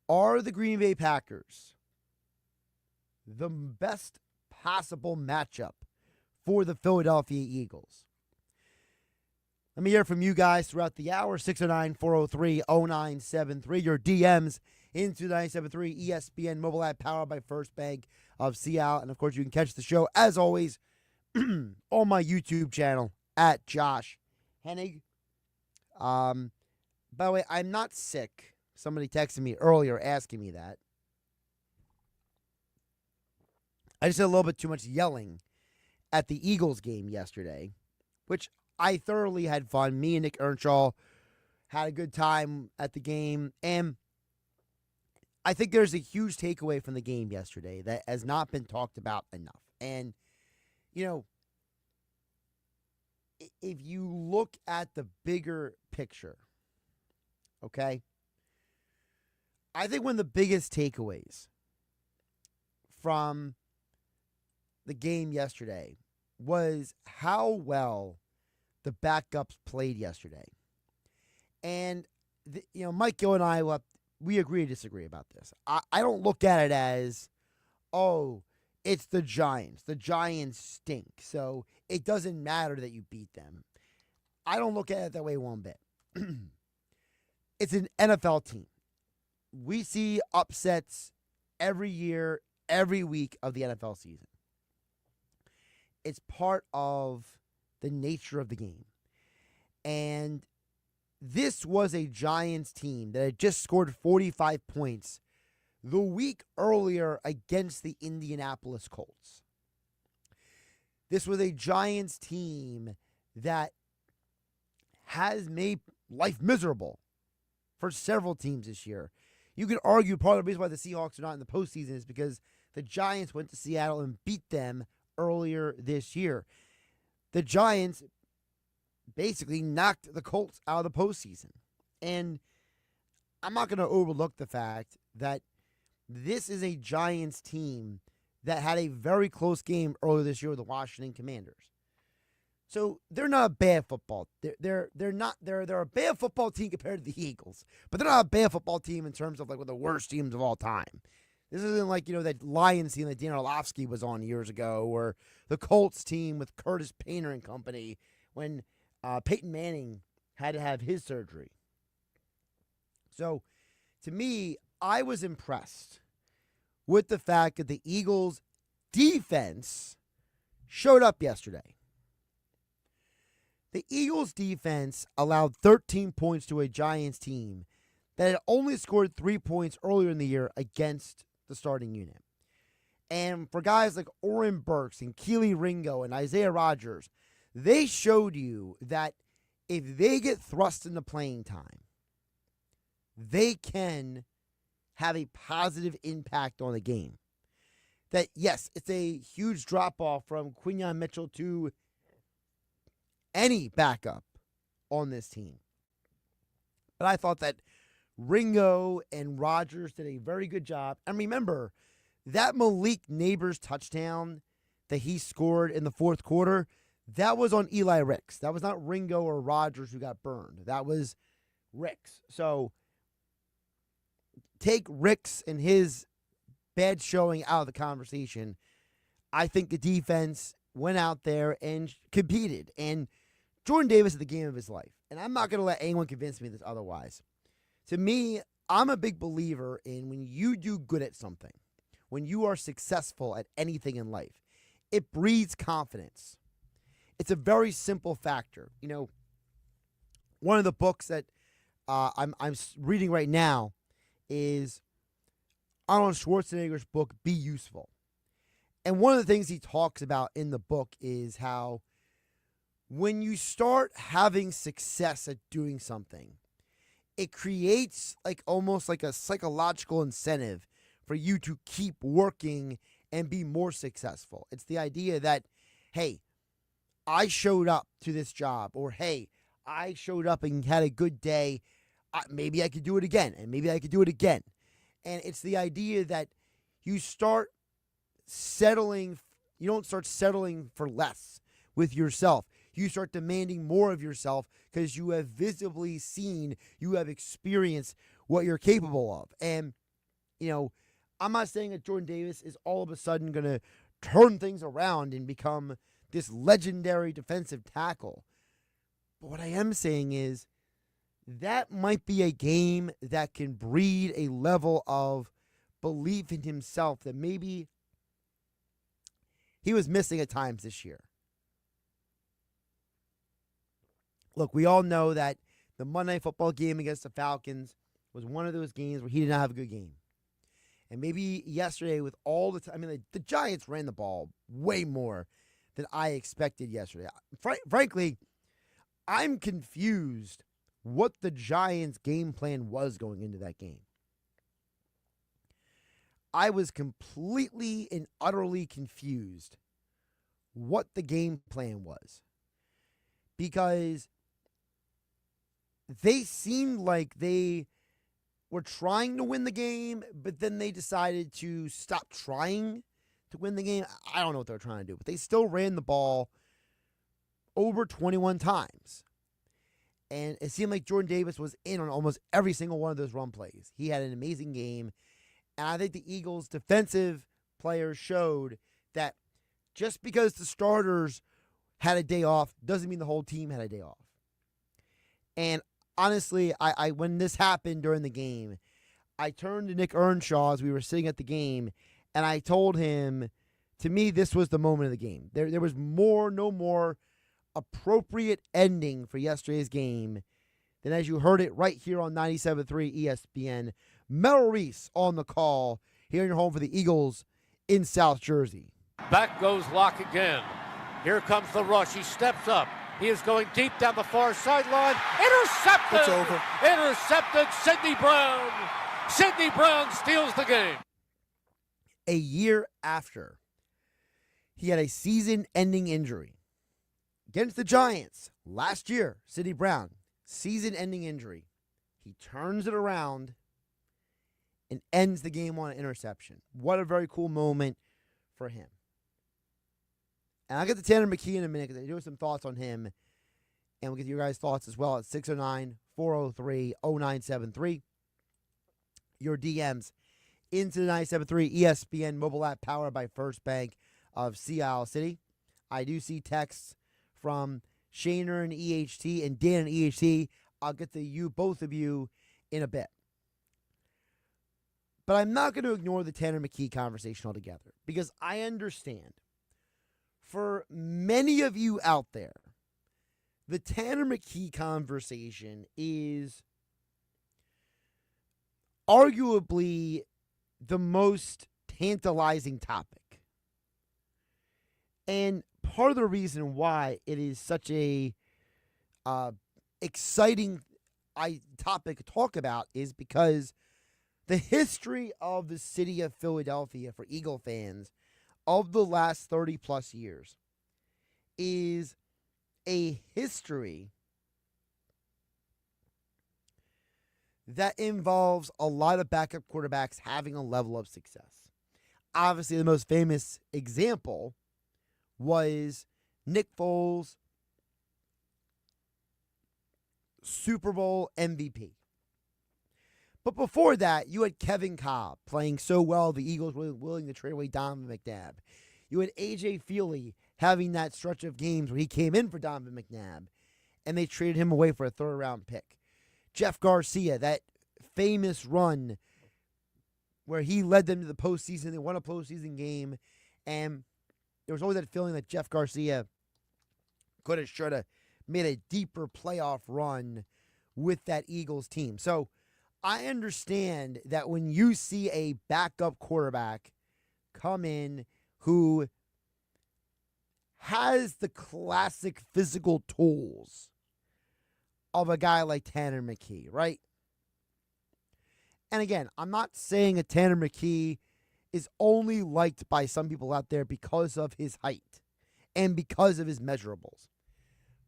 Are the Green Bay Packers the best possible matchup for the Philadelphia Eagles? Let me hear from you guys throughout the hour. 609-403-0973. Your DMs into 973 ESPN mobile app powered by First Bank of Seattle. And, of course, you can catch the show, as always, on my YouTube channel at Josh Hennig. By the way, I'm not sick. Somebody texted me earlier asking me that. I just did a little bit too much yelling at the Eagles game yesterday, which I thoroughly had fun. Me and Nick Earnshaw had a good time at the game. And I think there's a huge takeaway from the game yesterday that has not been talked about enough. And, you know, if you look at the bigger picture, okay, I think one of the biggest takeaways from the game yesterday was how well the backups played yesterday. And, Mike Gill and I, we agree to disagree about this. I don't look at it as, oh, it's the Giants. The Giants stink, so it doesn't matter that you beat them. I don't look at it that way one bit. It's an NFL team. We see upsets every year, every week of the NFL season. It's part of the nature of the game. And this was a Giants team that had just scored 45 points the week earlier against the Indianapolis Colts. This was a Giants team that has made life miserable for several teams this year. You could argue part of the reason why the Seahawks are not in the postseason is because the Giants went to Seattle and beat them earlier this year. The Giants basically knocked the Colts out of the postseason. And I'm not going to overlook the fact that this is a Giants team that had a very close game earlier this year with the Washington Commanders. So they're not a bad football. They're a bad football team compared to the Eagles, but they're not a bad football team in terms of like one of the worst teams of all time. This isn't like, that Lions team that Dan Orlovsky was on years ago, or the Colts team with Curtis Painter and company when Peyton Manning had to have his surgery. So, to me, I was impressed with the fact that the Eagles' defense showed up yesterday. The Eagles' defense allowed 13 points to a Giants team that had only scored 3 points earlier in the year against the starting unit. And for guys like Oren Burks and Keely Ringo and Isaiah Rodgers, they showed you that if they get thrust into playing time, they can have a positive impact on the game. That, yes, it's a huge drop-off from Quinyon Mitchell to any backup on this team. But I thought that Ringo and Rodgers did a very good job. And remember, that Malik Neighbors touchdown that he scored in the fourth quarter, that was on Eli Ricks. That was not Ringo or Rodgers who got burned. That was Ricks. So take Ricks and his bad showing out of the conversation. I think the defense went out there and competed. And Jordan Davis had the game of his life. And I'm not going to let anyone convince me this otherwise. To me, I'm a big believer in when you do good at something, when you are successful at anything in life, it breeds confidence. It's a very simple factor. One of the books that I'm reading right now is Arnold Schwarzenegger's book, Be Useful. And one of the things he talks about in the book is how when you start having success at doing something, it creates almost like a psychological incentive for you to keep working and be more successful. It's the idea that, hey, I showed up to this job, or hey, I showed up and had a good day. Maybe I could do it again, and maybe I could do it again. And it's the idea that you start settling, you don't start settling for less with yourself. You start demanding more of yourself because you have visibly seen, you have experienced what you're capable of. And I'm not saying that Jordan Davis is all of a sudden going to turn things around and become this legendary defensive tackle. But what I am saying is that might be a game that can breed a level of belief in himself that maybe he was missing at times this year. Look, we all know that the Monday Night Football game against the Falcons was one of those games where he did not have a good game. And maybe yesterday with all the time, the Giants ran the ball way more than I expected yesterday. Frankly, I'm confused what the Giants' game plan was going into that game. I was completely and utterly confused what the game plan was. Because they seemed like they were trying to win the game, but then they decided to stop trying to win the game. I don't know what they were trying to do, but they still ran the ball over 21 times. And it seemed like Jordan Davis was in on almost every single one of those run plays. He had an amazing game. And I think the Eagles' defensive players showed that just because the starters had a day off doesn't mean the whole team had a day off. And honestly, I when this happened during the game, I turned to Nick Earnshaw as we were sitting at the game, and I told him, to me, this was the moment of the game. There was no more appropriate ending for yesterday's game than as you heard it right here on 97.3 ESPN. Mel Reese on the call here in your home for the Eagles in South Jersey. Back goes Locke again. Here comes the rush. He steps up. He is going deep down the far sideline. Intercepted! It's over. Intercepted, Sidney Brown. Sidney Brown steals the game. A year after he had a season-ending injury against the Giants last year, Sidney Brown, season-ending injury. He turns it around and ends the game on an interception. What a very cool moment for him. And I'll get to Tanner McKee in a minute because I do have some thoughts on him. And we'll get your guys' thoughts as well at 609-403-0973. Your DMs into the 973 ESPN mobile app powered by First Bank of Sea Isle City. I do see texts from Shaner and EHT and Dan and EHT. I'll get to both of you in a bit. But I'm not going to ignore the Tanner McKee conversation altogether because I understand for many of you out there, the Tanner McKee conversation is arguably the most tantalizing topic. And part of the reason why it is such a exciting topic to talk about is because the history of the city of Philadelphia for Eagle fans of the last 30-plus years is a history that involves a lot of backup quarterbacks having a level of success. Obviously, the most famous example was Nick Foles' Super Bowl MVP. But before that, you had Kevin Kolb playing so well, the Eagles were willing to trade away Donovan McNabb. You had A.J. Feely having that stretch of games where he came in for Donovan McNabb, and they traded him away for a third-round pick. Jeff Garcia, that famous run where he led them to the postseason. They won a postseason game, and there was always that feeling that Jeff Garcia could have, should have made a deeper playoff run with that Eagles team. So I understand that when you see a backup quarterback come in who has the classic physical tools of a guy like Tanner McKee, right? And again, I'm not saying that Tanner McKee is only liked by some people out there because of his height and because of his measurables.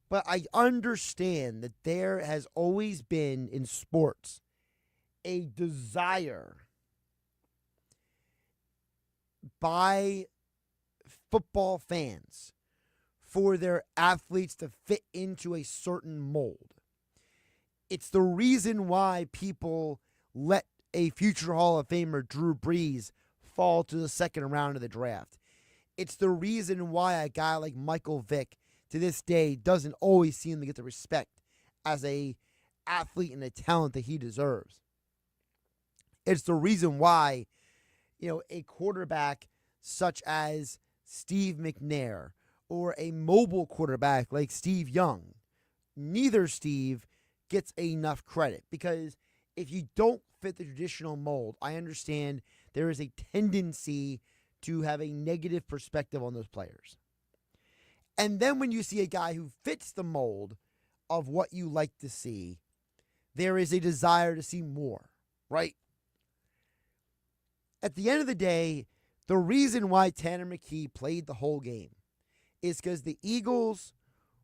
But I understand that there has always been in sports a desire by football fans for their athletes to fit into a certain mold. It's the reason why people let a future Hall of Famer, Drew Brees, fall to the second round of the draft. It's the reason why a guy like Michael Vick, to this day, doesn't always seem to get the respect as a athlete and a talent that he deserves. It's the reason why, a quarterback such as Steve McNair or a mobile quarterback like Steve Young, neither Steve gets enough credit, because if you don't fit the traditional mold, I understand there is a tendency to have a negative perspective on those players. And then when you see a guy who fits the mold of what you like to see, there is a desire to see more, right? At the end of the day, the reason why Tanner McKee played the whole game is because the Eagles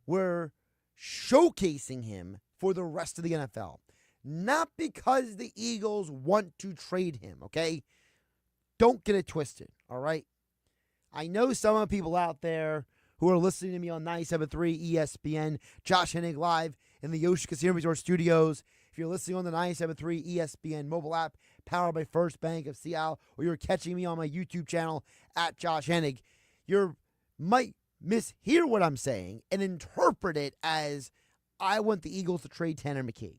were showcasing him for the rest of the NFL. Not because the Eagles want to trade him, okay? Don't get it twisted, all right? I know some of the people out there who are listening to me on 97.3 ESPN, Josh Hennig live in the Yoshi Casino Resort Studios. If you're listening on the 97.3 ESPN mobile app, powered by First Bank of Seattle, or you're catching me on my YouTube channel at Josh Hennig, you might mishear what I'm saying and interpret it as I want the Eagles to trade Tanner McKee.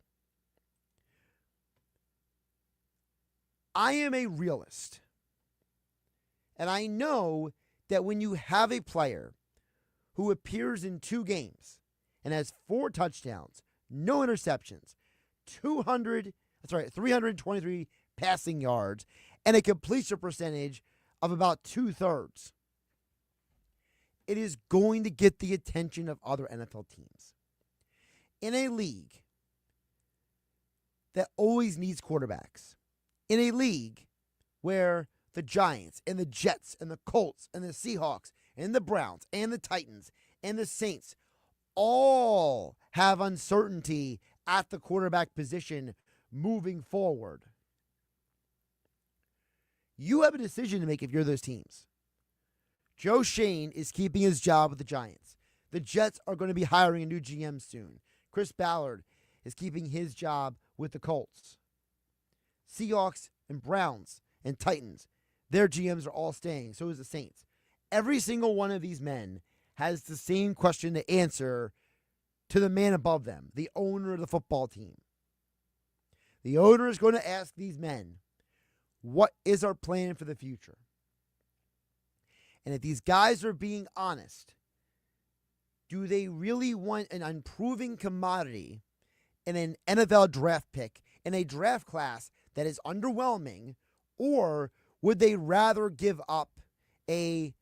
I am a realist. And I know that when you have a player who appears in 2 games and has 4 touchdowns, no interceptions, 323 passing yards, and a completion percentage of about 2/3, it is going to get the attention of other NFL teams. In a league that always needs quarterbacks, in a league where the Giants and the Jets and the Colts and the Seahawks and the Browns and the Titans and the Saints all have uncertainty at the quarterback position moving forward, you have a decision to make if you're those teams. Joe Shane is keeping his job with the Giants. The Jets are going to be hiring a new GM soon. Chris Ballard is keeping his job with the Colts. Seahawks and Browns and Titans, their GMs are all staying. So is the Saints. Every single one of these men has the same question to answer to the man above them, the owner of the football team. The owner is going to ask these men, what is our plan for the future? And if these guys are being honest, do they really want an unproven commodity in an NFL draft pick in a draft class that is underwhelming, or would they rather give up a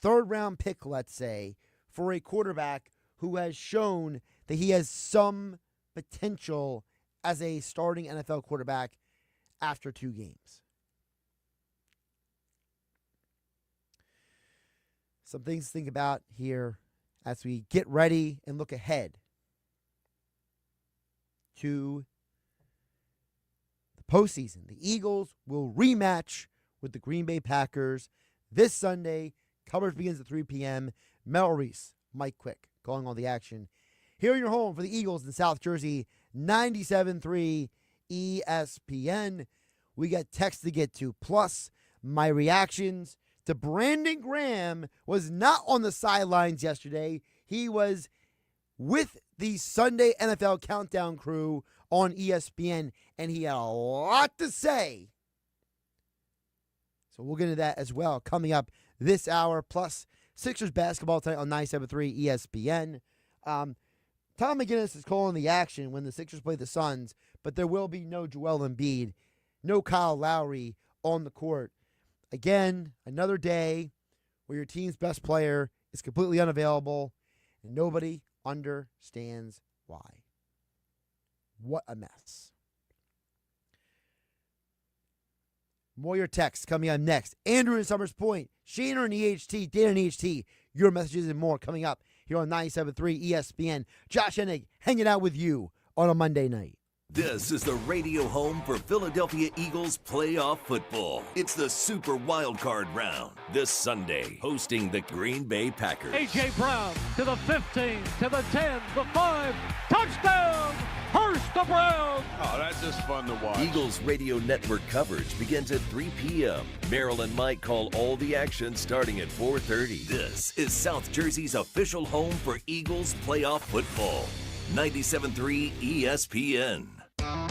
third-round pick, let's say, for a quarterback who has shown that he has some potential as a starting NFL quarterback after 2 games? Some things to think about here as we get ready and look ahead to the postseason. The Eagles will rematch with the Green Bay Packers this Sunday. Coverage begins at 3 p.m. Mel Reese, Mike Quick, calling all the action here in your home for the Eagles in South Jersey, 97.3 ESPN. We got text to get to, plus my reactions to Brandon Graham was not on the sidelines yesterday. He was with the Sunday NFL Countdown crew on ESPN, and he had a lot to say. So we'll get into that as well coming up this hour, plus Sixers basketball tonight on 97.3 ESPN. Tom McGinnis is calling the action when the Sixers play the Suns, but there will be no Joel Embiid, no Kyle Lowry on the court. Again, another day where your team's best player is completely unavailable and nobody understands why. What a mess. More your texts coming up next. Andrew in Summers Point, Shaner in EHT, Dan in EHT. Your messages and more coming up here on 97.3 ESPN. Josh Hennig hanging out with you on a Monday night. This is the radio home for Philadelphia Eagles playoff football. It's the Super Wildcard Round this Sunday, hosting the Green Bay Packers. A.J. Brown to the 15, to the 10, the 5, touchdown! Hurst the Browns. Oh, that's just fun to watch. Eagles Radio Network coverage begins at 3 p.m. Merrill and Mike call all the action starting at 4:30. This is South Jersey's official home for Eagles playoff football. 97.3 ESPN.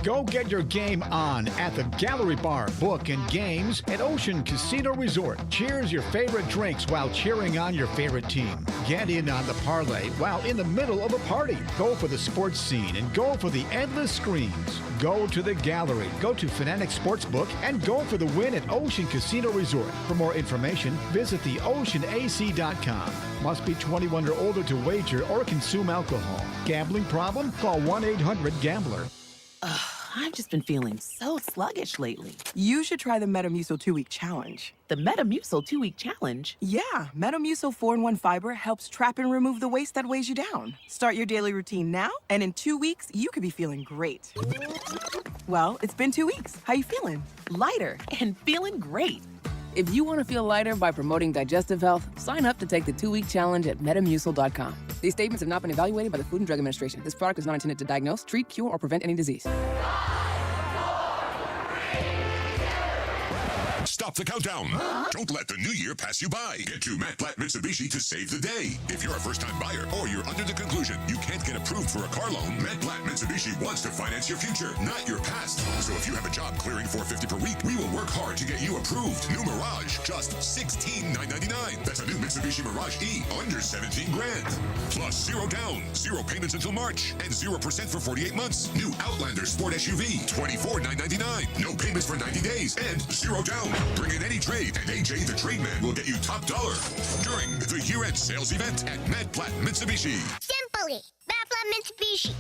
Go get your game on at the Gallery Bar, Book, and Games at Ocean Casino Resort. Cheers your favorite drinks while cheering on your favorite team. Get in on the parlay while in the middle of a party. Go for the sports scene and go for the endless screens. Go to the Gallery, go to Fanatic Sportsbook, and go for the win at Ocean Casino Resort. For more information, visit theoceanac.com. Must be 21 or older to wager or consume alcohol. Gambling problem? Call 1-800-GAMBLER. I've just been feeling so sluggish lately. You should try the Metamucil 2-Week Challenge. The Metamucil 2-Week Challenge? Yeah, Metamucil 4-in-1 Fiber helps trap and remove the waste that weighs you down. Start your daily routine now, and in 2 weeks, you could be feeling great. Well, it's been 2 weeks. How you feeling? Lighter and feeling great. If you want to feel lighter by promoting digestive health, sign up to take the 2-week challenge at metamucil.com. These statements have not been evaluated by the Food and Drug Administration. This product is not intended to diagnose, treat, cure, or prevent any disease. Stop the countdown. Don't let the new year pass you by. Get to Matt Platt Mitsubishi to save the day. If you're a first-time buyer or you're under the conclusion you can't get approved for a car loan, Matt Platt Mitsubishi wants to finance your future, not your past. So if you have a job clearing $450 per week, we will work hard to get you approved. New Mirage, just $16,999. That's a new Mitsubishi Mirage E, under 17 grand. Plus zero down, zero payments until March, and 0% for 48 months. New Outlander Sport SUV, $24,999. No payments for 90 days, and zero down. Bring in any trade, and AJ the Trade Man will get you top dollar during the year-end sales event at Matt Platt Mitsubishi. Simply, Matt Platt Mitsubishi.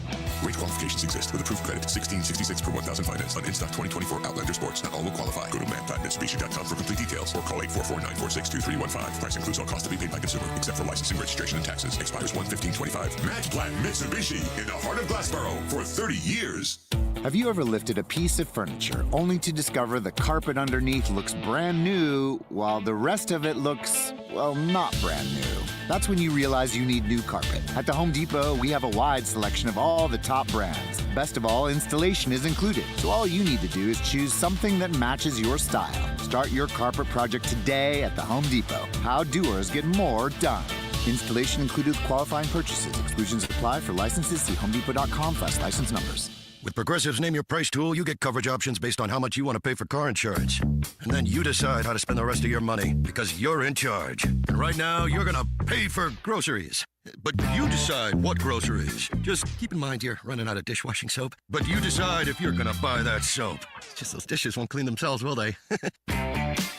Rate qualifications exist with approved credit. 1666 per 1,000 finance on in-stock 2024 Outlander Sports. Not all will qualify. Go to matt.mitsubishi.com for complete details or call 844-946-2315. Price includes all costs to be paid by consumer, except for licensing, registration, and taxes. Expires 1/15/25. Matt Platt Mitsubishi in the heart of Glassboro for 30 years. Have you ever lifted a piece of furniture only to discover the carpet underneath looks brand new while the rest of it looks, well, not brand new? That's when you realize you need new carpet. At the Home Depot, we have a wide selection of all the top brands. Best of all, installation is included, so all you need to do is choose something that matches your style. Start your carpet project today at the Home Depot. How doers get more done. Installation included with qualifying purchases. Exclusions apply. For licenses, see homedepot.com/license numbers. With Progressive's Name Your Price tool, you get coverage options based on how much you want to pay for car insurance. And then you decide how to spend the rest of your money, because you're in charge. And right now, you're going to pay for groceries. But you decide what groceries. Just keep in mind you're running out of dishwashing soap. But you decide if you're going to buy that soap. It's just those dishes won't clean themselves, will they?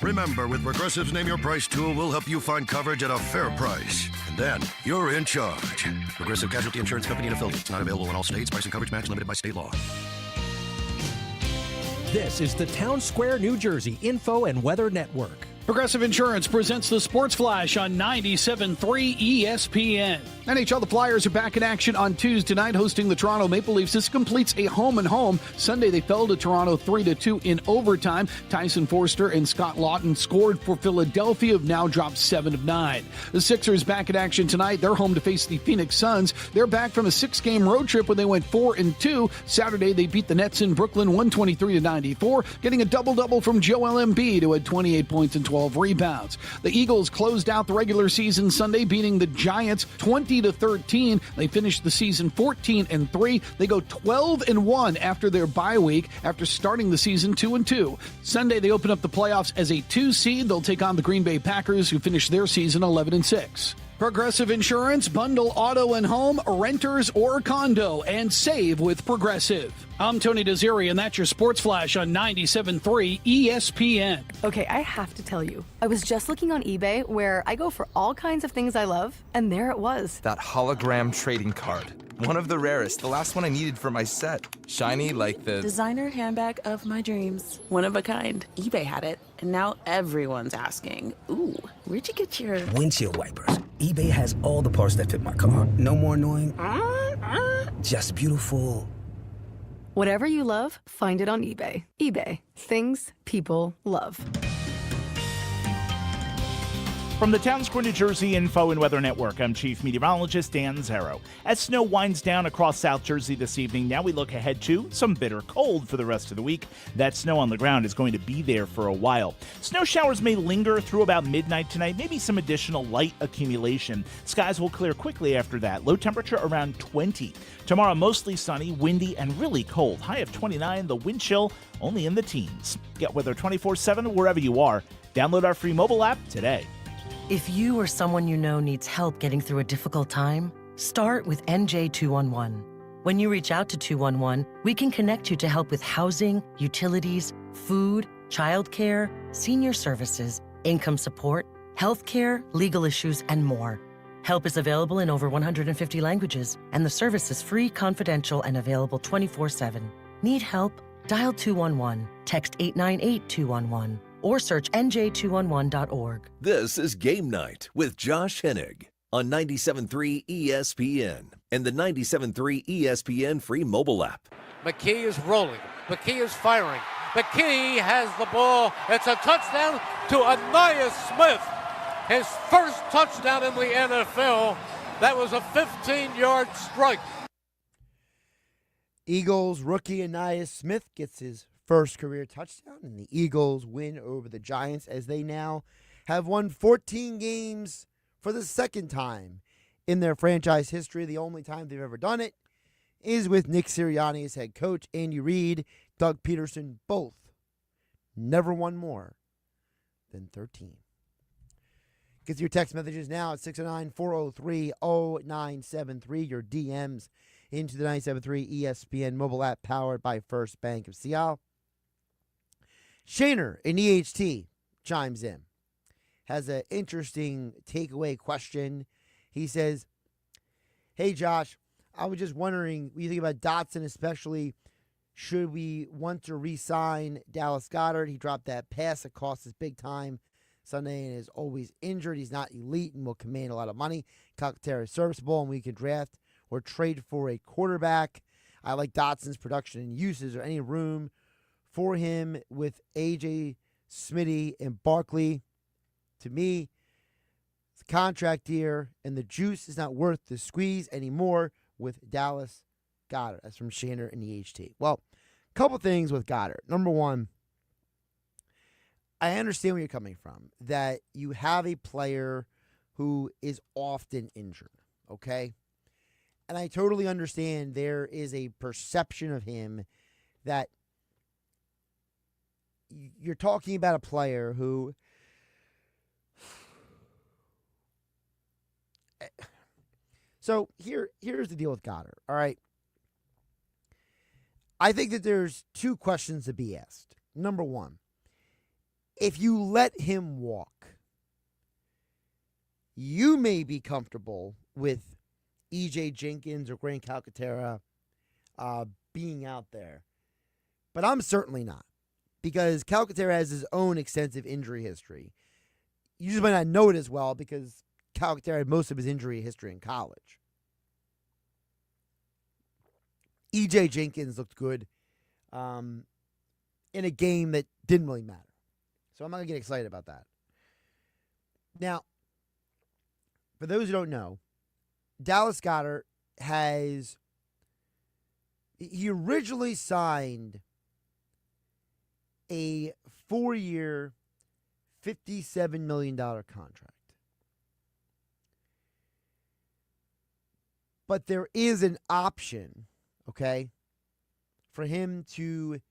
Remember, with Progressive's Name Your Price tool, we'll help you find coverage at a fair price. And then you're in charge. Progressive Casualty Insurance Company and affiliates. Not available in all states. Price and coverage match limited by state law. This is the Town Square, New Jersey Info and Weather Network. Progressive Insurance presents the Sports Flash on 97.3 ESPN. NHL, the Flyers are back in action on Tuesday night, hosting the Toronto Maple Leafs. This completes a home-and-home. Sunday, they fell to Toronto 3-2 in overtime. Tyson Forster and Scott Lawton scored for Philadelphia, have now dropped 7 of 9. The Sixers back in action tonight. They're home to face the Phoenix Suns. They're back from a 6-game road trip when they went 4-2. Saturday, they beat the Nets in Brooklyn 123-94, getting a double-double from Joel Embiid, who had 28 points and 12 rebounds. The Eagles closed out the regular season Sunday, beating the Giants 20-13. They finished the season 14-3. They go 12-1 after their bye week, after starting the season 2-2. Sunday, they open up the playoffs as a 2 seed. They'll take on the Green Bay Packers, who finished their season 11-6. Progressive Insurance, bundle auto and home, renters or condo, and save with Progressive. I'm Tony Desiri, and that's your Sports Flash on 97.3 ESPN. Okay, I have to tell you, I was just looking on eBay where I go for all kinds of things I love, and there it was. That hologram trading card. One of the rarest, the last one I needed for my set. Shiny like the designer handbag of my dreams. One of a kind. eBay had it, and now everyone's asking, ooh, where'd you get your windshield wipers? eBay has all the parts that fit my car. No more annoying, just beautiful. Whatever you love, find it on eBay. eBay, things people love. From the Town Square, New Jersey Info and Weather Network, I'm Chief Meteorologist Dan Zero. As snow winds down across South Jersey this evening, now we look ahead to some bitter cold for the rest of the week. That snow on the ground is going to be there for a while. Snow showers may linger through about midnight tonight, maybe some additional light accumulation. Skies will clear quickly after that. Low temperature around 20. Tomorrow, mostly sunny, windy, and really cold. High of 29, the wind chill only in the teens. Get weather 24/7 wherever you are. Download our free mobile app today. If you or someone you know needs help getting through a difficult time, start with NJ211. When you reach out to 211, we can connect you to help with housing, utilities, food, childcare, senior services, income support, healthcare, legal issues, and more. Help is available in over 150 languages, and the service is free, confidential, and available 24/7. Need help? Dial 211, text 898-211. Or search nj211.org. This is Game Night with Josh Hennig on 97.3 ESPN and the 97.3 ESPN free mobile app. McKee is rolling. McKee is firing. McKee has the ball. It's a touchdown to Anais Smith. His first touchdown in the NFL. That was a 15-yard strike. Eagles rookie Anais Smith gets his first career touchdown, and the Eagles win over the Giants as they now have won 14 games for the second time in their franchise history. The only time they've ever done it is with Nick Sirianni as head coach. Andy Reid, Doug Peterson, both never won more than 13. Get your text messages now at 609-403-0973. Your DMs into the 97.3 ESPN mobile app powered by First Bank of Seattle. Shaner in EHT chimes in, has an interesting takeaway question. He says, hey, Josh, I was just wondering, what you think about Dotson, especially should we want to re-sign Dallas Goedert? He dropped that pass that cost us big time Sunday and is always injured. He's not elite and will command a lot of money. Calcaterra is serviceable, and we could draft or trade for a quarterback. I like Dotson's production and use. Is there any room for him with A.J. Smitty and Barkley? To me, it's a contract year, and the juice is not worth the squeeze anymore with Dallas Goedert. That's from Shaner in the HT. Well, a couple things with Goddard. Number one, I understand where you're coming from, that you have a player who is often injured, okay? And I totally understand there is a perception of him that you're talking about a player who so here's the deal with Goddard, all right? I think that there's two questions to be asked. Number one, if you let him walk, you may be comfortable with E.J. Jenkins or Grant Calcaterra being out there. But I'm certainly not, because Calcaterra has his own extensive injury history. You just might not know it as well because Calcaterra had most of his injury history in college. E.J. Jenkins looked good in a game that didn't really matter. So I'm not going to get excited about that. Now, for those who don't know, Dallas Goedert he originally signed a 4-year, $57 million contract. But there is an option, okay, for him to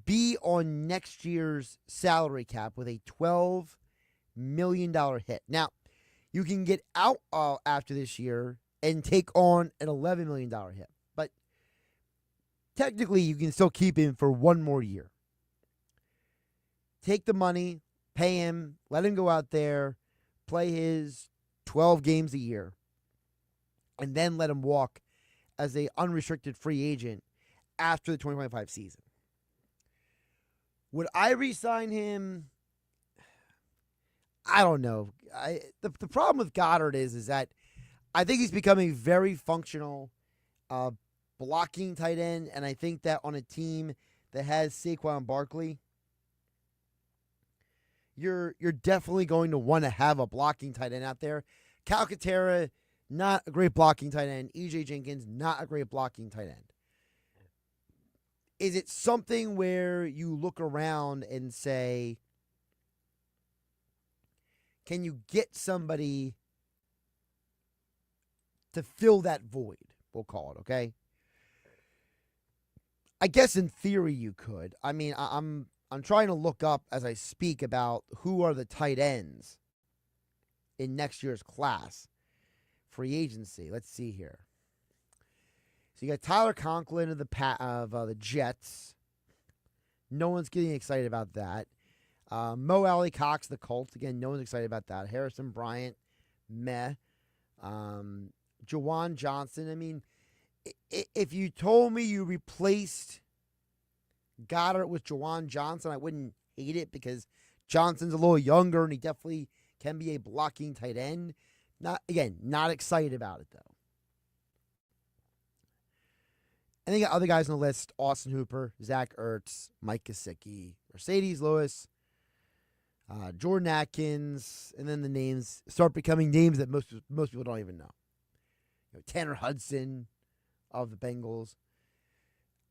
be on next year's salary cap with a $12 million hit. Now, you can get out after this year and take on an $11 million hit. But technically, you can still keep him for one more year. Take the money, pay him, let him go out there, play his 12 games a year, and then let him walk as an unrestricted free agent after the 2025 season. Would I re-sign him? I don't know. The problem with Goddard is that I think he's becoming very functional blocking tight end, and I think that on a team that has Saquon Barkley, you're definitely going to want to have a blocking tight end out there. Calcaterra, not a great blocking tight end. EJ Jenkins, not a great blocking tight end. Is it something where you look around and say, can you get somebody to fill that void? We'll call it, okay? I guess in theory you could. I mean, I'm trying to look up as I speak about who are the tight ends in next year's class. Free agency. Let's see here. So you got Tyler Conklin of the Jets. No one's getting excited about that. Mo Alley Cox, the Colts. Again, no one's excited about that. Harrison Bryant, meh. Jawan Johnson. I mean, if you told me you replaced Goddard with Jawan Johnson, I wouldn't hate it because Johnson's a little younger and he definitely can be a blocking tight end. Not excited about it, though. And they got other guys on the list: Austin Hooper, Zach Ertz, Mike Gesicki, Mercedes Lewis, Jordan Atkins, and then the names start becoming names that most people don't even know. Tanner Hudson of the Bengals.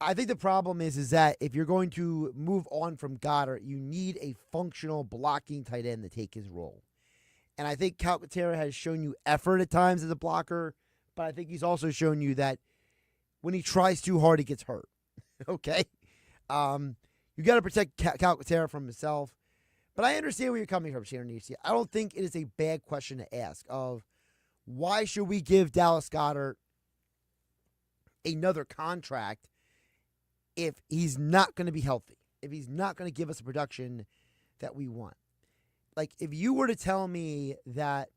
I think the problem is that if you're going to move on from Goddard, you need a functional blocking tight end to take his role. And I think Calcaterra has shown you effort at times as a blocker, but I think he's also shown you that when he tries too hard, he gets hurt. Okay? You got to protect Calcaterra from himself. But I understand where you're coming from, Sharon Nietzsche. I don't think it is a bad question to ask of why should we give Dallas Goedert another contract if he's not going to be healthy, if he's not going to give us a production that we want. Like, if you were to tell me that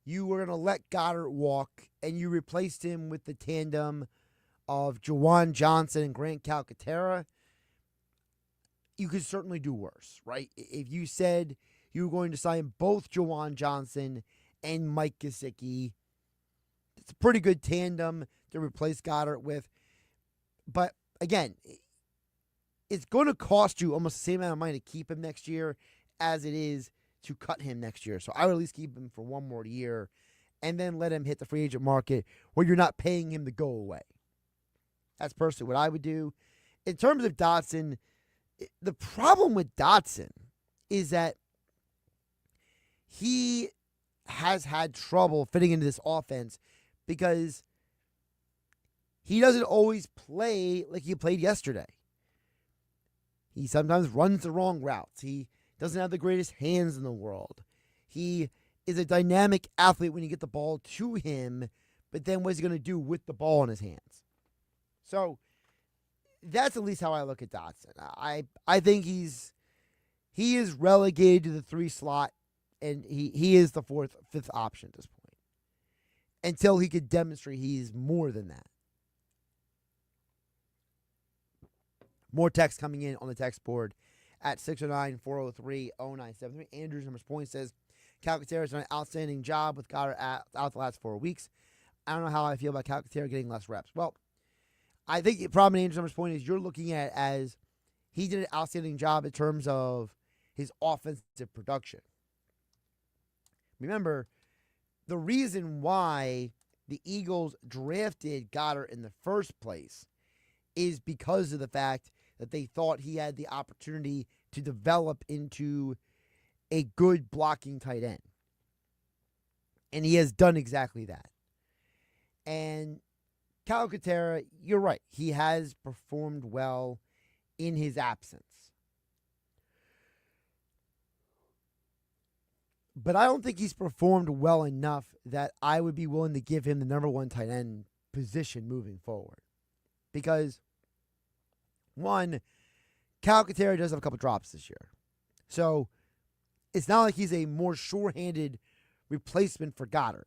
you were going to let Goddard walk and you replaced him with the tandem of Jawan Johnson and Grant Calcaterra, you could certainly do worse, right? If you said you were going to sign both Jawan Johnson and Mike Gesicki, it's a pretty good tandem to replace Goddard with. But again, it's going to cost you almost the same amount of money to keep him next year as it is to cut him next year. So I would at least keep him for one more year and then let him hit the free agent market where you're not paying him to go away. That's personally what I would do. In terms of Dotson, the problem with Dotson is that he has had trouble fitting into this offense because he doesn't always play like he played yesterday. He sometimes runs the wrong routes. He doesn't have the greatest hands in the world. He is a dynamic athlete when you get the ball to him, but then what's he going to do with the ball in his hands? So that's at least how I look at Dotson. I think he is relegated to the 3 slot, and he is the fifth option at this point until he could demonstrate he's more than that. More text coming in on the text board at 609-403-0973. Andrew's numbers point says, Calcaterra has done an outstanding job with Goddard out the last 4 weeks. I don't know how I feel about Calcaterra getting less reps. Well, I think the problem in Andrew's numbers point is you're looking at it as he did an outstanding job in terms of his offensive production. Remember, the reason why the Eagles drafted Goddard in the first place is because of the fact that they thought he had the opportunity to develop into a good blocking tight end. And he has done exactly that. And Calcaterra, you're right. He has performed well in his absence. But I don't think he's performed well enough that I would be willing to give him the number 1 tight end position moving forward. Because, one, Calcaterra does have a couple drops this year. So it's not like he's a more sure-handed replacement for Goddard.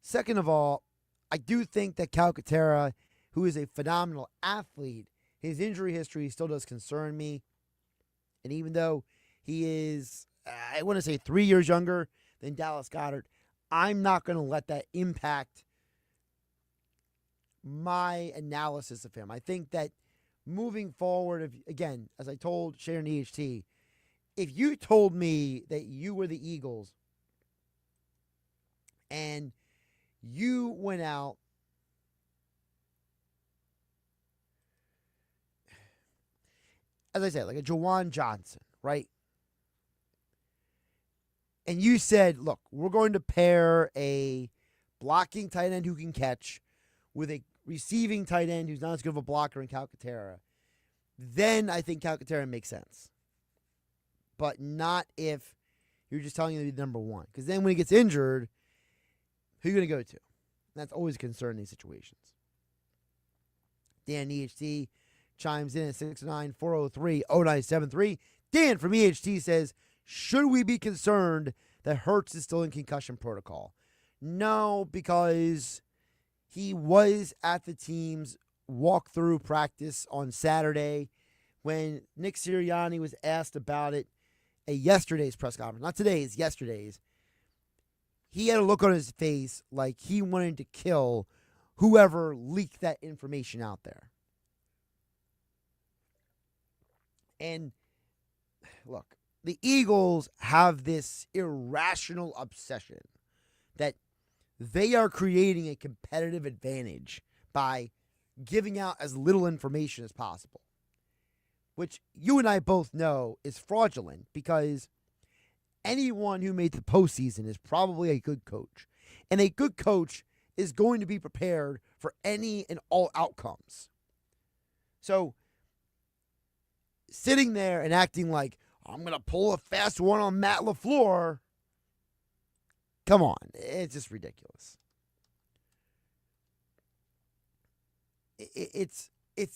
Second of all, I do think that Calcaterra, who is a phenomenal athlete, his injury history still does concern me. And even though he is, I want to say 3 years younger than Dallas Goedert, I'm not going to let that impact my analysis of him. I think that moving forward, again, as I told Sharon EHT, if you told me that you were the Eagles and you went out as I said, like a Jawan Johnson, right? And you said, look, we're going to pair a blocking tight end who can catch with a receiving tight end who's not as good of a blocker in Calcaterra, then I think Calcaterra makes sense. But not if you're just telling him to be number one. Because then when he gets injured, who are you going to go to? And that's always a concern in these situations. Dan EHT chimes in at 609-403-0973. Dan from EHT says, should we be concerned that Hurts is still in concussion protocol? No, because he was at the team's walkthrough practice on Saturday when Nick Sirianni was asked about it at yesterday's press conference. Not today's, yesterday's. He had a look on his face like he wanted to kill whoever leaked that information out there. And look, the Eagles have this irrational obsession that they are creating a competitive advantage by giving out as little information as possible, which you and I both know is fraudulent because anyone who made the postseason is probably a good coach. And a good coach is going to be prepared for any and all outcomes. So, sitting there and acting like, I'm going to pull a fast one on Matt LaFleur, come on. It's just ridiculous. It's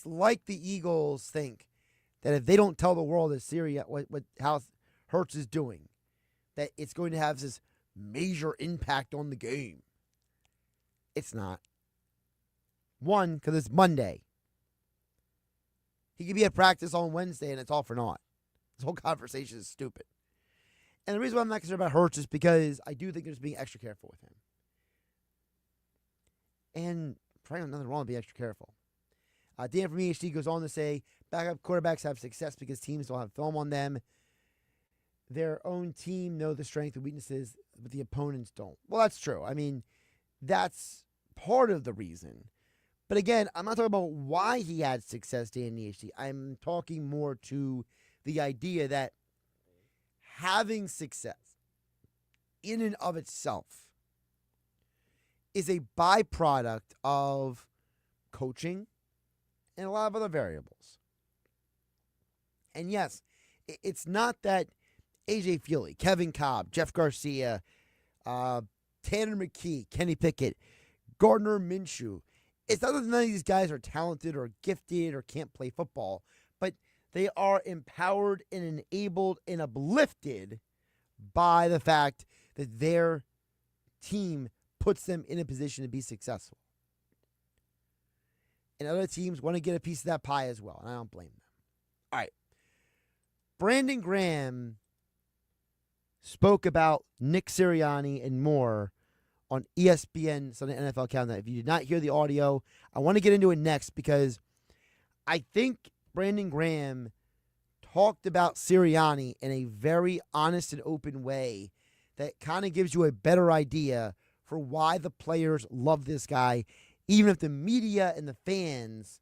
like the Eagles think that if they don't tell the world that Syria how Hurts is doing, that it's going to have this major impact on the game. It's not. One, because it's Monday. He could be at practice on Wednesday and it's all for naught. This whole conversation is stupid. And the reason why I'm not concerned about Hurts is because I do think they're just being extra careful with him. And probably nothing wrong with being extra careful. Dan from EHD goes on to say, backup quarterbacks have success because teams don't have film on them. Their own team know the strengths and weaknesses, but the opponents don't. Well, that's true. I mean, that's part of the reason. But again, I'm not talking about why he had success, Dan EHD. I'm talking more to the idea that having success in and of itself is a byproduct of coaching and a lot of other variables. And yes, it's not that A.J. Feely, Kevin Cobb, Jeff Garcia, Tanner McKee, Kenny Pickett, Gardner Minshew. It's not that none of these guys are talented or gifted or can't play football, but they are empowered and enabled and uplifted by the fact that their team puts them in a position to be successful. And other teams want to get a piece of that pie as well, and I don't blame them. All right. Brandon Graham spoke about Nick Sirianni and more on ESPN Sunday NFL Countdown. If you did not hear the audio, I want to get into it next because I think Brandon Graham talked about Sirianni in a very honest and open way that kind of gives you a better idea for why the players love this guy, even if the media and the fans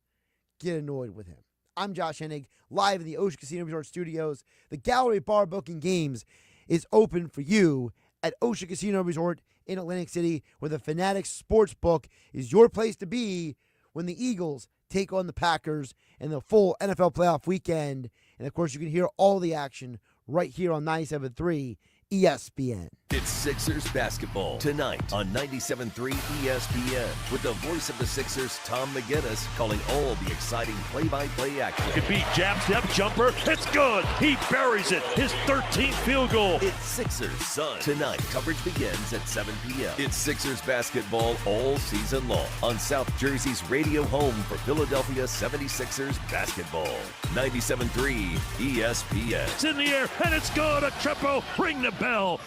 get annoyed with him. I'm Josh Hennig, live in the Ocean Casino Resort Studios. The Gallery Bar Booking Games is open for you at Ocean Casino Resort in Atlantic City, where the Fanatics Sportsbook is your place to be when the Eagles take on the Packers in the full NFL playoff weekend. And, of course, you can hear all the action right here on 97.3 ESPN. It's Sixers basketball tonight on 97.3 ESPN with the voice of the Sixers, Tom McGinnis, calling all the exciting play-by-play action. Could be jab step jumper. It's good. He buries it. His 13th field goal. It's Sixers Sun tonight. Coverage begins at 7 p.m. It's Sixers basketball all season long on South Jersey's radio home for Philadelphia 76ers basketball. 97.3 ESPN. It's in the air and it's good. A triple. Ring the bell.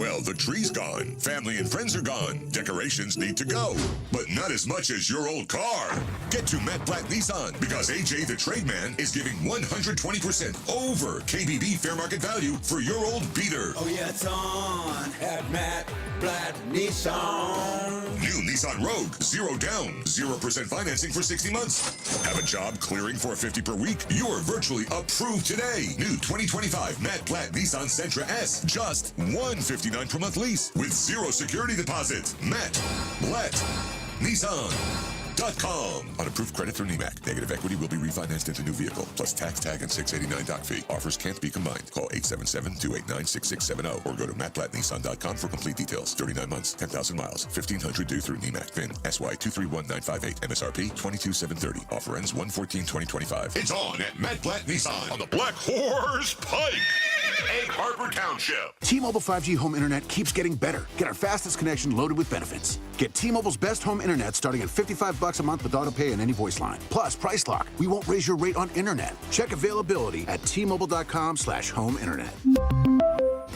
Well, the tree's gone. Family and friends are gone. Decorations need to go. But not as much as your old car. Get to Matt Blatt Nissan because AJ the Trade Man is giving 120% over KBB fair market value for your old beater. Oh yeah, it's on at Matt Blatt Nissan. New Nissan Rogue, 0 down, 0% financing for 60 months. Have a job clearing for $50 per week? You're virtually approved today. New 2025 Matt Blatt Nissan Sentra S, just $159 per month lease with 0 security deposit. Matt Blatt Nissan.com. On approved credit through NEMAC. Negative equity will be refinanced into new vehicle, plus tax tag and $689 doc fee. Offers can't be combined. Call 877-289-6670 or go to mattblattnissan.com for complete details. 39 months, 10,000 miles, 1,500 due through NEMAC. VIN SY231958. MSRP $22,730. Offer ends 1/14/2025. It's on at Matt Blatt Nissan on the Black Horse Pike. Egg Harbor Township. T-Mobile 5G home internet keeps getting better. Get our fastest connection loaded with benefits. Get T-Mobile's best home internet starting at $55 a month with auto pay and any voice line. Plus, Price Lock. We won't raise your rate on internet. Check availability at T-Mobile.com/home internet.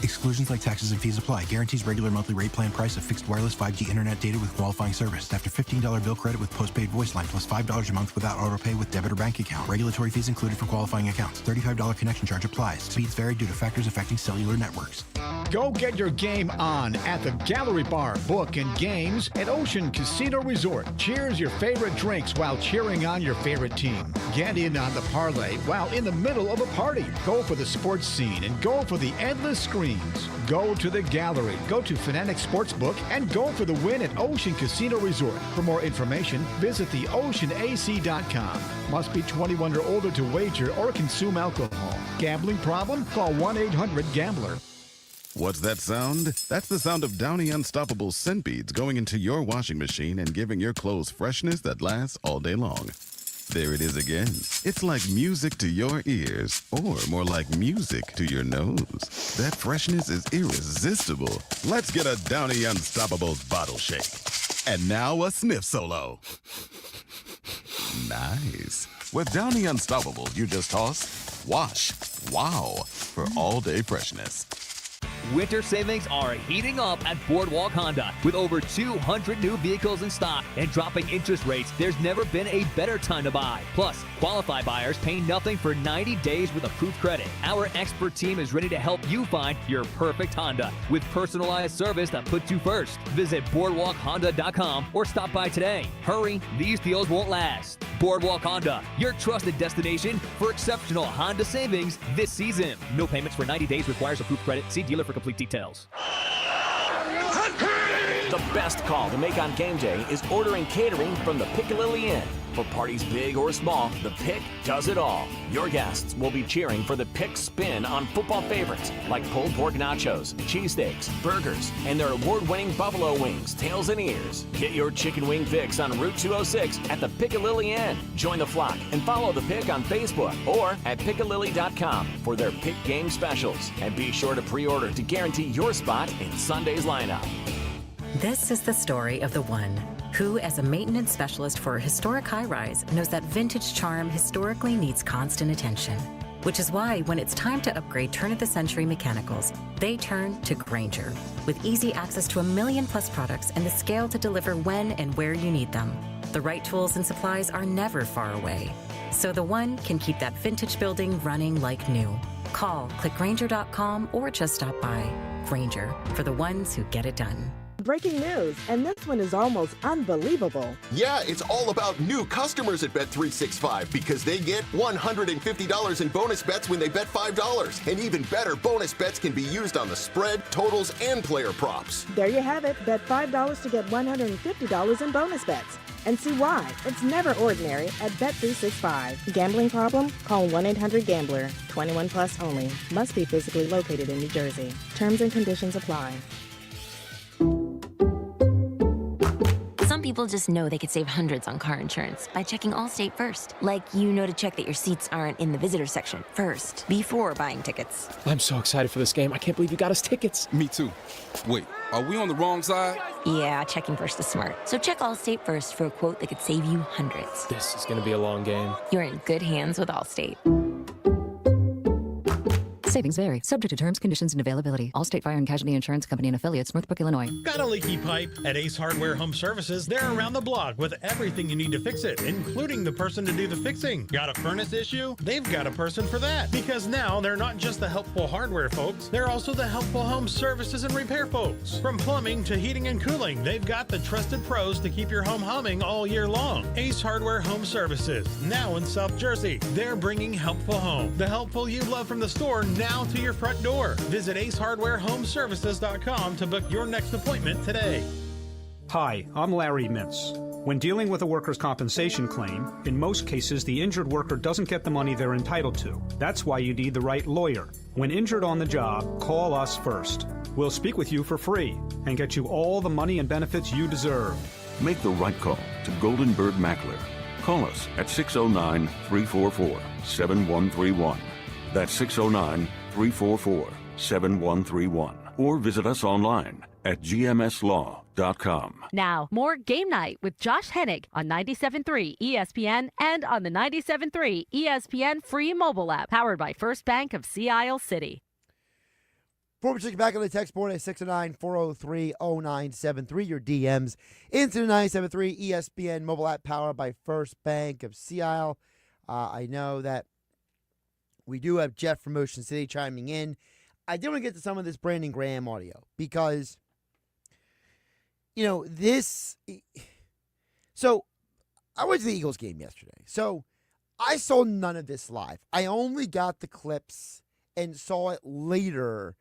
Exclusions like taxes and fees apply. Guarantees regular monthly rate plan price of fixed wireless 5G internet data with qualifying service. After $15 bill credit with postpaid voice line plus $5 a month without auto pay with debit or bank account. Regulatory fees included for qualifying accounts. $35 connection charge applies. Speeds vary due to factors affecting cellular networks. Go get your game on at the Gallery Bar, Book and Games at Ocean Casino Resort. Cheers your favorite drinks while cheering on your favorite team. Get in on the parlay while in the middle of a party. Go for the sports scene and go for the endless screens. Go to the gallery, go to Fanatic Sportsbook, and go for the win at Ocean Casino Resort. For more information, visit theoceanac.com. Must be 21 or older to wager or consume alcohol. Gambling problem? Call 1-800-GAMBLER. What's that sound? That's the sound of Downy Unstoppable scent beads going into your washing machine and giving your clothes freshness that lasts all day long. There it is again. It's like music to your ears, or more like music to your nose. That freshness is irresistible. Let's get a Downy Unstoppables bottle shake. And now a sniff solo. Nice. With Downy Unstoppables, you just toss, wash, wow, for all-day freshness. Winter savings are heating up at Boardwalk Honda. With over 200 new vehicles in stock and dropping interest rates, there's never been a better time to buy. Plus, qualified buyers pay nothing for 90 days with approved credit. Our expert team is ready to help you find your perfect Honda with personalized service that puts you first. Visit BoardwalkHonda.com or stop by today. Hurry, these deals won't last. Boardwalk Honda, your trusted destination for exceptional Honda savings this season. No payments for 90 days requires approved credit. See dealer for complete details. The best call to make on game day is ordering catering from the Piccalilli Inn. For parties big or small, the Pick does it all. Your guests will be cheering for the Pick spin on football favorites like pulled pork nachos, cheesesteaks, burgers, and their award-winning buffalo wings, tails, and ears. Get your chicken wing fix on Route 206 at the Piccalilli Inn. Join the flock and follow the Pick on Facebook or at Piccalilli.com for their Pick game specials. And be sure to pre-order to guarantee your spot in Sunday's lineup. This is the story of the one who, as a maintenance specialist for a historic high-rise, knows that vintage charm historically needs constant attention. Which is why, when it's time to upgrade turn-of-the-century mechanicals, they turn to Grainger. With easy access to 1 million-plus products and the scale to deliver when and where you need them, the right tools and supplies are never far away. So the one can keep that vintage building running like new. Call, click Grainger.com, or just stop by. Grainger, for the ones who get it done. Breaking news, and this one is almost unbelievable. Yeah, it's all about new customers at Bet365 because they get $150 in bonus bets when they bet $5. And even better, bonus bets can be used on the spread, totals, and player props. There you have it. Bet $5 to get $150 in bonus bets. And see why. It's never ordinary at Bet365. Gambling problem? Call 1-800-GAMBLER. 21 plus only. Must be physically located in New Jersey. Terms and conditions apply. Some people just know they could save hundreds on car insurance by checking Allstate first. Like, you know to check that your seats aren't in the visitor section first, before buying tickets. I'm so excited for this game. I can't believe you got us tickets. Me too. Wait, are we on the wrong side? Yeah, checking first is smart. So check Allstate first for a quote that could save you hundreds. This is going to be a long game. You're in good hands with Allstate. Savings vary, subject to terms, conditions, and availability. Allstate Fire and Casualty Insurance Company and affiliates, Northbrook, Illinois. Got a leaky pipe? At Ace Hardware Home Services, they're around the block with everything you need to fix it, including the person to do the fixing. Got a furnace issue? They've got a person for that. Because now they're not just the helpful hardware folks, they're also the helpful home services and repair folks. From plumbing to heating and cooling, they've got the trusted pros to keep your home humming all year long. Ace Hardware Home Services, now in South Jersey. They're bringing helpful home. The helpful you love from the store now to your front door. Visit acehardwarehomeservices.com to book your next appointment today. Hi, I'm Larry Mintz. When dealing with a workers' compensation claim, in most cases the injured worker doesn't get the money they're entitled to. That's why you need the right lawyer. When injured on the job, call us first. We'll speak with you for free and get you all the money and benefits you deserve. Make the right call to Golden Bird Mackler. Call us at 609-344-7131. That's 609-344-7131. Or visit us online at gmslaw.com. Now, more Game Night with Josh Hennig on 97.3 ESPN and on the 97.3 ESPN free mobile app, powered by First Bank of Sea Isle City. Before we check back on the text board at 609-403-0973, your DMs into the 97.3 ESPN mobile app, powered by First Bank of Sea Isle. I know that we do have Jeff from Ocean City chiming in. I did want to get to some of this Brandon Graham audio because, so I went to the Eagles game yesterday. So I saw none of this live. I only got the clips and saw it later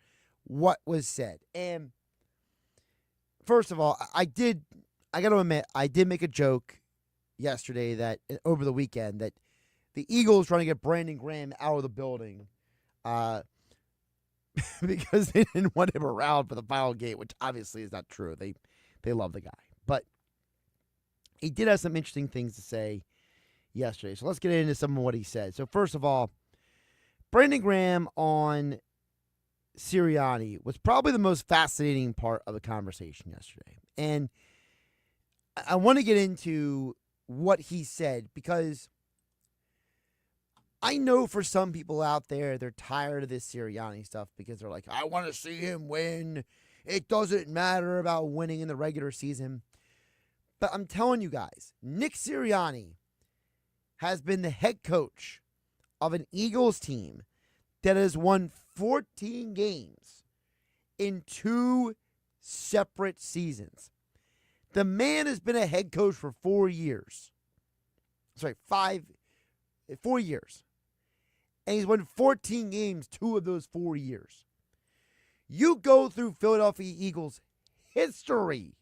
what was said. And first of all, I got to admit, I did make a joke yesterday that over the weekend that the Eagles trying to get Brandon Graham out of the building because they didn't want him around for the final game, which obviously is not true. They love the guy. But he did have some interesting things to say yesterday. So let's get into some of what he said. So first of all, Brandon Graham on Sirianni was probably the most fascinating part of the conversation yesterday. And I want to get into what he said because I know for some people out there, they're tired of this Sirianni stuff because they're like, I want to see him win. It doesn't matter about winning in the regular season. But I'm telling you guys, Nick Sirianni has been the head coach of an Eagles team that has won 14 games in 2 separate seasons. The man has been a head coach for 4 years. 4 years. And he's won 14 games 2 of those 4 years. You go through Philadelphia Eagles history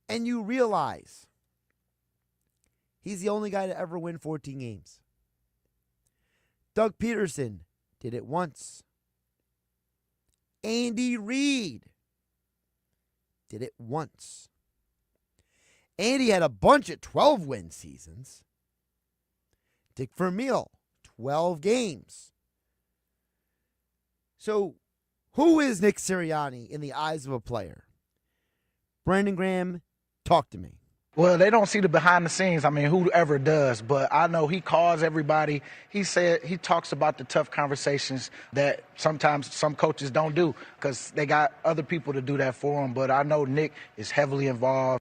and you realize he's the only guy to ever win 14 games. Doug Peterson did it once. Andy Reid did it once. Andy had a bunch of 12-win seasons. Dick Vermeil, 12 games. So, who is Nick Sirianni in the eyes of a player? Brandon Graham, talk to me. Well, they don't see the behind the scenes. I mean, whoever does, but I know he calls everybody. He talks about the tough conversations that sometimes some coaches don't do because they got other people to do that for them. But I know Nick is heavily involved.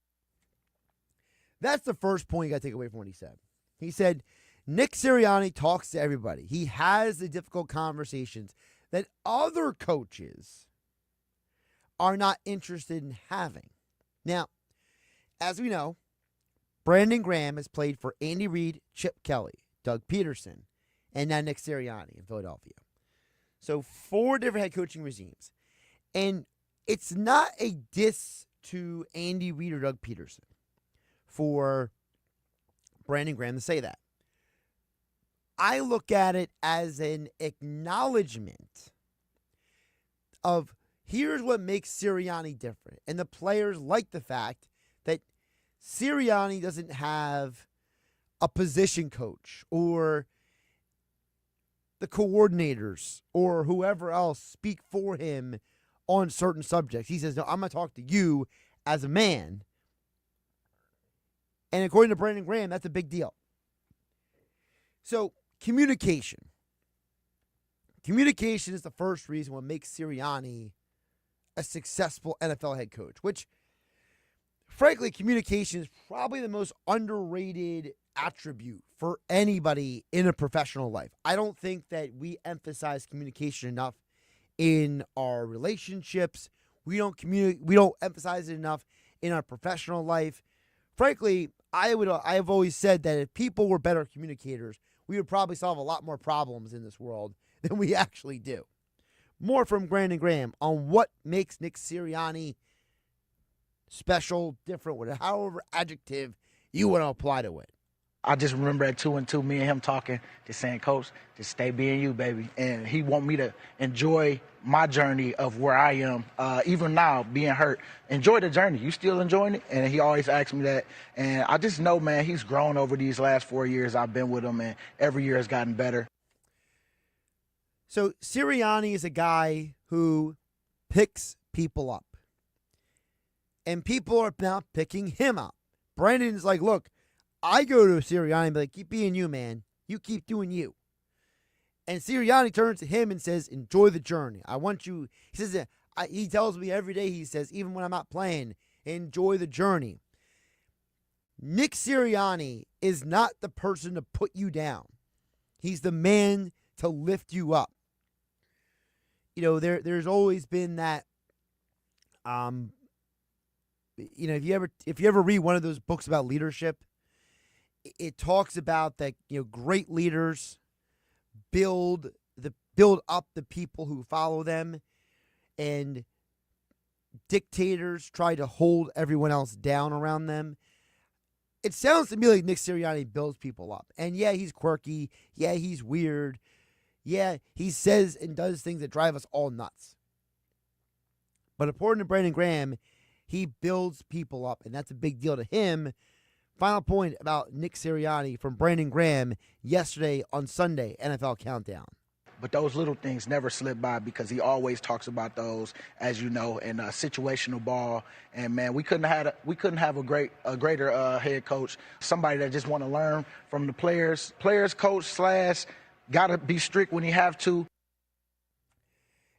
That's the first point you got to take away from what he said. He said, Nick Sirianni talks to everybody. He has the difficult conversations that other coaches are not interested in having. Now, as we know, Brandon Graham has played for Andy Reid, Chip Kelly, Doug Peterson, and now Nick Sirianni in Philadelphia. So 4 different head coaching regimes. And it's not a diss to Andy Reid or Doug Peterson for Brandon Graham to say that. I look at it as an acknowledgement of here's what makes Sirianni different. And the players like the fact that Sirianni doesn't have a position coach or the coordinators or whoever else speak for him on certain subjects. He says, no, I'm going to talk to you as a man. And according to Brandon Graham, that's a big deal. So, communication. communication is the first reason what makes Sirianni a successful NFL head coach, which, frankly, communication is probably the most underrated attribute for anybody in a professional life. I don't think that we emphasize communication enough in our relationships. We don't emphasize it enough in our professional life. Frankly, I have always said that if people were better communicators, we would probably solve a lot more problems in this world than we actually do. More from Brandon Graham on what makes Nick Sirianni special, different, however adjective you want to apply to it. I just remember at 2-2, me and him talking, just saying, Coach, just stay being you, baby. And he want me to enjoy my journey of where I am, even now, being hurt. Enjoy the journey. You still enjoying it? And he always asks me that. And I just know, man, he's grown over these last 4 years I've been with him, and every year has gotten better. So Sirianni is a guy who picks people up. And people are now picking him up. Brandon's like, look, I go to Sirianni and be like, keep being you, man. You keep doing you. And Sirianni turns to him and says, enjoy the journey. I want you. He says, he tells me every day, he says, even when I'm not playing, enjoy the journey. Nick Sirianni is not the person to put you down. He's the man to lift you up. You know, there's always been that, you know, if you ever read one of those books about leadership, it talks about that, you know, great leaders build up the people who follow them, and dictators try to hold everyone else down around them. It sounds to me like Nick Sirianni builds people up. And yeah, he's quirky. Yeah, he's weird. Yeah, he says and does things that drive us all nuts. But according to Brandon Graham, he builds people up, and that's a big deal to him. Final point about Nick Sirianni from Brandon Graham yesterday on Sunday, NFL Countdown. But those little things never slip by because he always talks about those, as you know, in situational ball. And man, we couldn't have a greater head coach, somebody that just want to learn from the players, coach / gotta be strict when he have to.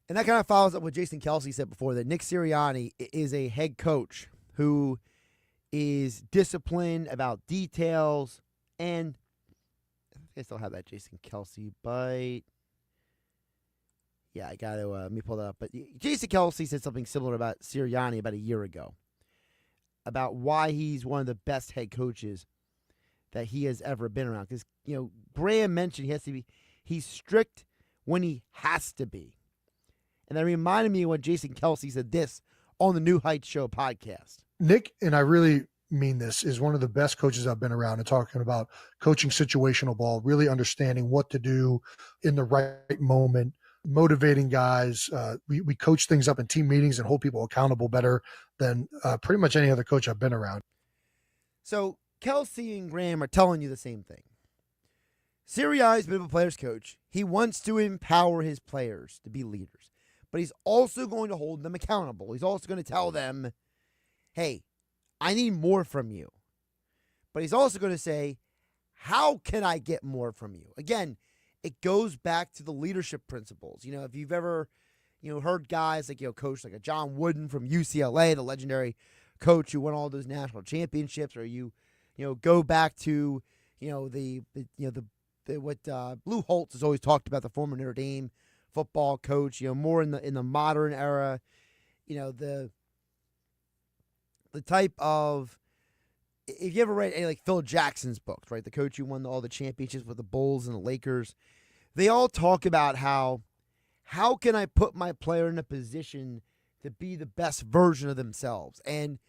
And that kind of follows up what Jason Kelsey said before, that Nick Sirianni is a head coach who is disciplined about details. And I think I still have that Jason Kelsey bite. Yeah, I got to let me pull that up. But Jason Kelsey said something similar about Sirianni about a year ago, about why he's one of the best head coaches that he has ever been around. Because, you know, Graham mentioned he's strict when he has to be. And that reminded me of when Jason Kelsey said this on the New Heights Show podcast. Nick, and I really mean this, is one of the best coaches I've been around, and talking about coaching situational ball, really understanding what to do in the right moment, motivating guys. We coach things up in team meetings and hold people accountable better than pretty much any other coach I've been around. So Kelsey and Graham are telling you the same thing. Sirianni's been a player's coach. He wants to empower his players to be leaders, but he's also going to hold them accountable. He's also going to tell them, hey, I need more from you. But he's also going to say, how can I get more from you? Again, it goes back to the leadership principles. You know, if you've ever, you know, heard guys like, you know, coach like a John Wooden from UCLA, the legendary coach who won all those national championships, or you know, go back to, you know, what Lou Holtz has always talked about, the former Notre Dame football coach, you know, more in the modern era, you know, the type of, if you ever read any like Phil Jackson's books, right, the coach who won all the championships with the Bulls and the Lakers, they all talk about how can I put my player in a position to be the best version of themselves. And,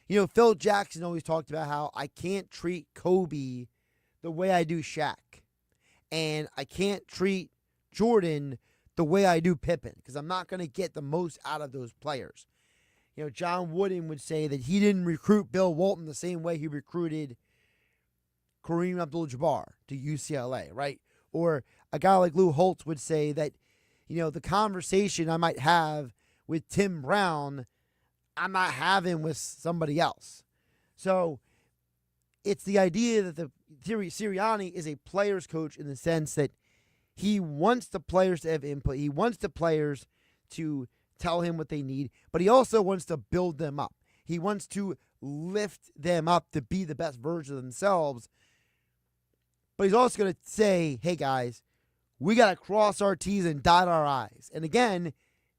you know, Phil Jackson always talked about how I can't treat Kobe the way I do Shaq, and I can't treat Jordan the way I do Pippen, because I'm not going to get the most out of those players. You know, John Wooden would say that he didn't recruit Bill Walton the same way he recruited Kareem Abdul-Jabbar to UCLA, right? Or a guy like Lou Holtz would say that, you know, the conversation I might have with Tim Brown, I'm not having with somebody else. So it's the idea that the Sirianni is a player's coach in the sense that He wants the players to have input. He wants the players to tell him what they need, but he also wants to build them up. He wants to lift them up to be the best version of themselves. But he's also going to say, hey, guys, we got to cross our T's and dot our I's. And again,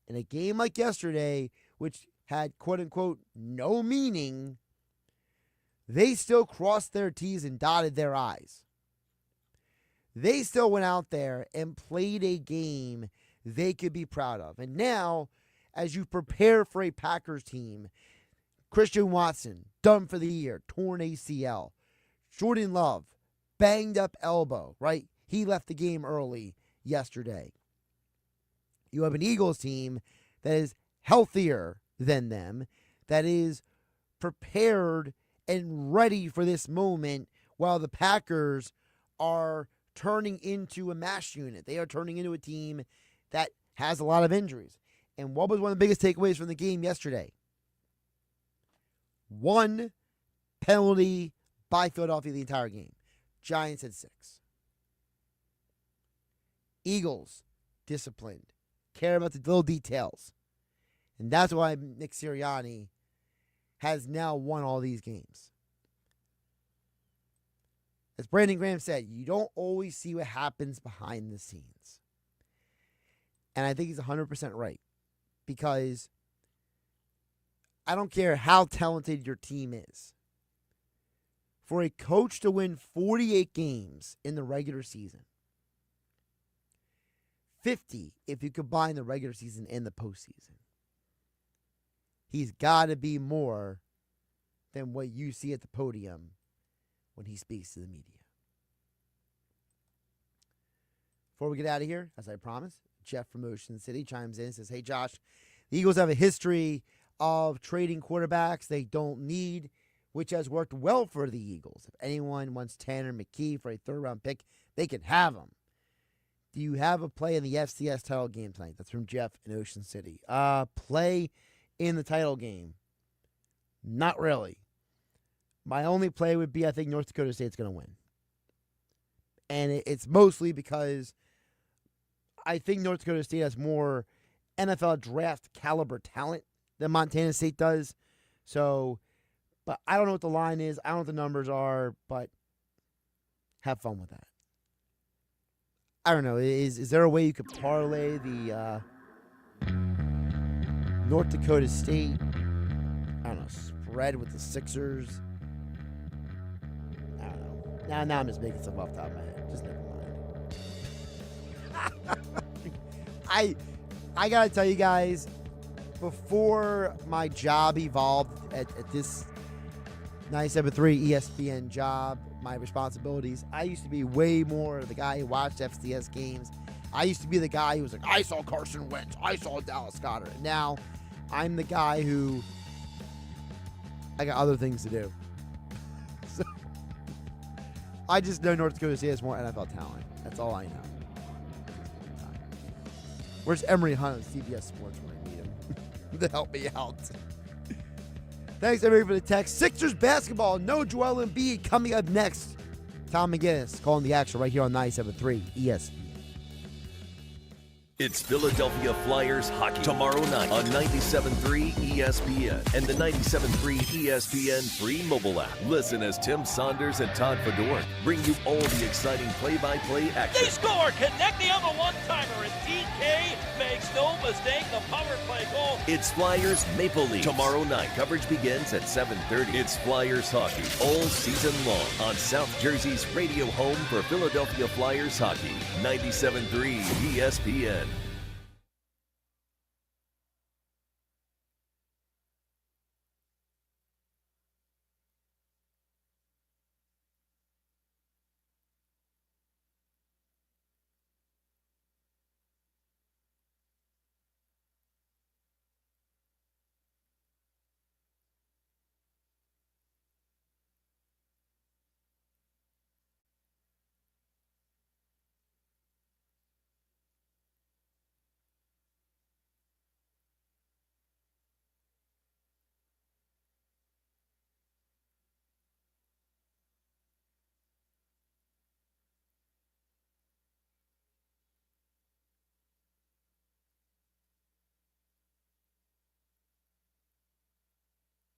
in a game like yesterday, which had, quote-unquote, no meaning, they still crossed their T's and dotted their I's. They still went out there and played a game they could be proud of. And now, as you prepare for a Packers team, Christian Watson, done for the year, torn ACL. Jordan Love, banged up elbow, right? He left the game early yesterday. You have an Eagles team that is healthier than them, that is prepared and ready for this moment, while the Packers are turning into a mash unit. They are turning into a team that has a lot of injuries. And what was one of the biggest takeaways from the game yesterday? One penalty by Philadelphia the entire game. Giants had 6. Eagles, disciplined, care about the little details. And that's why Nick Sirianni has now won all these games. As Brandon Graham said, you don't always see what happens behind the scenes. And I think he's 100% right. Because I don't care how talented your team is. For a coach to win 48 games in the regular season, 50 if you combine the regular season and the postseason, he's got to be more than what you see at the podium when he speaks to the media. Before we get out of here, as I promised, Jeff from Ocean City chimes in and says, hey, Josh, the Eagles have a history of trading quarterbacks they don't need, which has worked well for the Eagles. If anyone wants Tanner McKee for a third-round pick, they can have him. Do you have a play in the FCS title game tonight? That's from Jeff in Ocean City. Play in the title game? Not really. My only play would be I think North Dakota State's going to win. And it's mostly because I think North Dakota State has more NFL draft caliber talent than Montana State does. So, but I don't know what the line is. I don't know what the numbers are, but have fun with that. I don't know. Is there a way you could parlay the North Dakota State, I don't know, spread with the Sixers? I don't know. Now I'm just making stuff off the top of my head. Just never mind. I gotta tell you guys, before my job evolved at this 97.3 ESPN job, my responsibilities, I used to be way more the guy who watched FCS games. I used to be the guy who was like, I saw Carson Wentz, I saw Dallas Goedert. Now, I'm the guy who, I got other things to do. So, I just know North Dakota State has more NFL talent. That's all I know. Where's Emery Hunt on CBS Sports when I need him to help me out? Thanks, everybody, for the text. Sixers basketball, no Joel Embiid coming up next. Tom McGinnis calling the action right here on 97.3 ESPN. It's Philadelphia Flyers hockey tomorrow night on 97.3 ESPN and the 97.3 ESPN free mobile app. Listen as Tim Saunders and Todd Fedor bring you all the exciting play-by-play action. They score, connecting on the one-timer, and DK makes no mistake, the power play goal. It's Flyers Maple Leafs tomorrow night. Coverage begins at 7:30. It's Flyers hockey all season long on South Jersey's radio home for Philadelphia Flyers hockey, 97.3 ESPN.